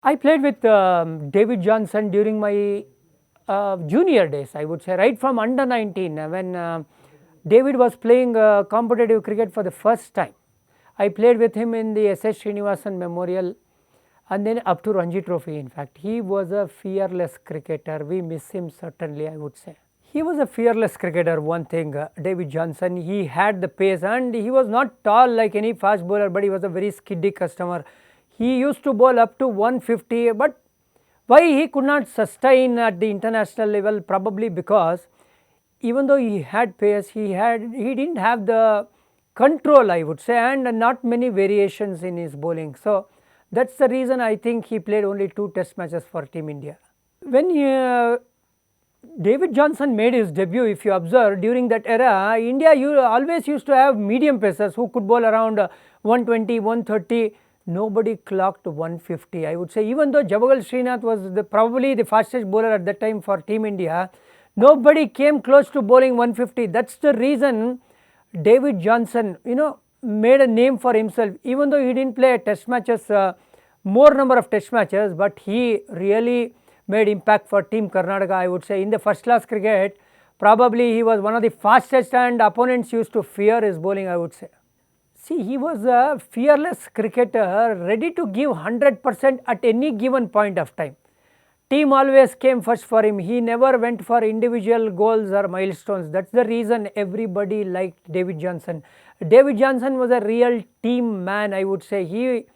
I played with David Johnson during my junior days, I would say, right from under 19 when David was playing competitive cricket for the first time. I played with him in the S.S. Srinivasan Memorial and then up to Ranji Trophy. In fact, he was a fearless cricketer. We miss him certainly, I would say. He was a fearless cricketer, one thing, David Johnson. He had the pace and he was not tall like any fast bowler, but he was a very skiddy customer. He used to bowl up to 150, but why he could not sustain at the international level? Probably because even though he had pace, he didn't have the control, I would say, and not many variations in his bowling. So that's the reason I think he played only 2 test matches for Team India. When David Johnson made his debut, if you observe, during that era, India always used to have medium pacers who could bowl around 120, 130. Nobody clocked 150, I would say. Even though Javagal Srinath was probably the fastest bowler at that time for Team India, nobody came close to bowling 150. That's the reason David Johnson, made a name for himself. Even though he didn't play test matches, more number of test matches, but he really made impact for Team Karnataka, I would say. In the first class cricket, probably he was one of the fastest and opponents used to fear his bowling, I would say. See, he was a fearless cricketer, ready to give 100% at any given point of time. Team always came first for him. He never went for individual goals or milestones. That's the reason everybody liked David Johnson. David Johnson was a real team man, I would say. He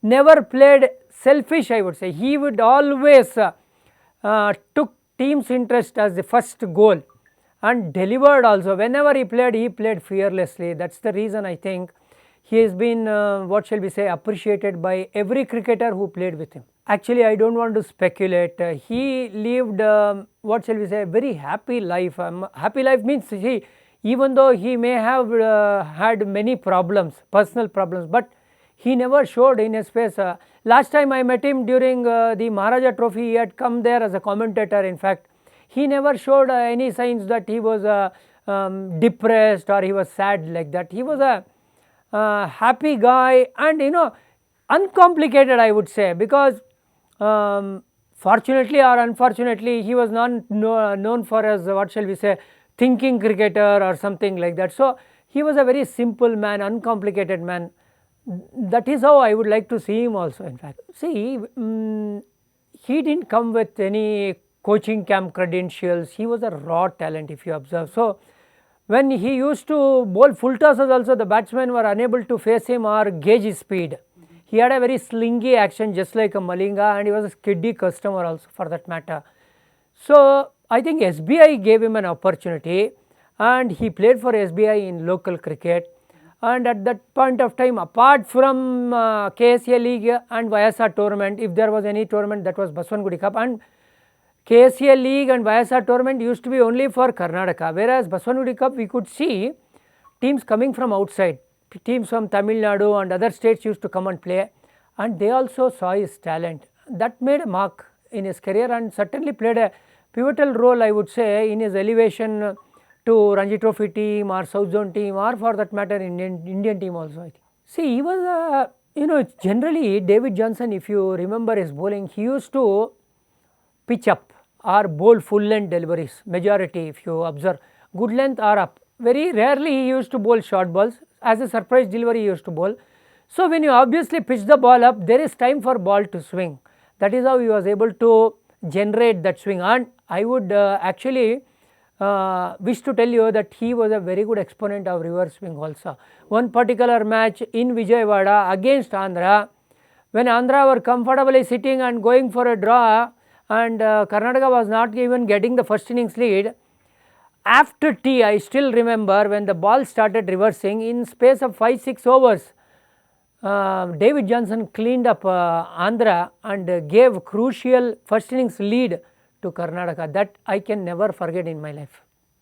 never played selfish, I would say. He would always took team's interest as the first goal and delivered also. Whenever he played fearlessly. That's the reason I think he has been, appreciated by every cricketer who played with him. Actually, I don't want to speculate. He lived, a very happy life. Happy life means, even though he may have had many problems, personal problems, but he never showed in his face. Last time I met him during the Maharaja Trophy, he had come there as a commentator. In fact, he never showed any signs that he was depressed or he was sad like that. He was a happy guy and uncomplicated, I would say, because fortunately or unfortunately he was not known for as thinking cricketer or something like that. So he was a very simple man, uncomplicated man. That is how I would like to see him also. In fact, see, he didn't come with any coaching camp credentials. He was a raw talent, if you observe. So when he used to bowl full tosses also, the batsmen were unable to face him or gauge his speed. He had a very slingy action just like a Malinga, and he was a skiddy customer also for that matter. So I think SBI gave him an opportunity and he played for SBI in local cricket. And at that point of time, apart from KSA League and YSR tournament, if there was any tournament, that was Baswangudi Cup, and KSA League and YSR tournament used to be only for Karnataka, whereas Baswangudi Cup we could see teams coming from outside, teams from Tamil Nadu and other states used to come and play, and they also saw his talent. That made a mark in his career and certainly played a pivotal role, I would say, in his elevation to Ranji Trophy team or South Zone team, or for that matter Indian team also, I think. See, he was generally David Johnson, if you remember his bowling, he used to pitch up or bowl full length deliveries, majority if you observe, good length or up. Very rarely he used to bowl short balls. As a surprise delivery he used to bowl. So when you obviously pitch the ball up, there is time for ball to swing. That is how he was able to generate that swing, and I would actually wish to tell you that he was a very good exponent of reverse swing also. One particular match in Vijayawada against Andhra, when Andhra were comfortably sitting and going for a draw, and Karnataka was not even getting the first innings lead. After tea, I still remember when the ball started reversing, in space of 5-6 overs, David Johnson cleaned up Andhra and gave crucial first innings lead to Karnataka. That I can never forget in my life.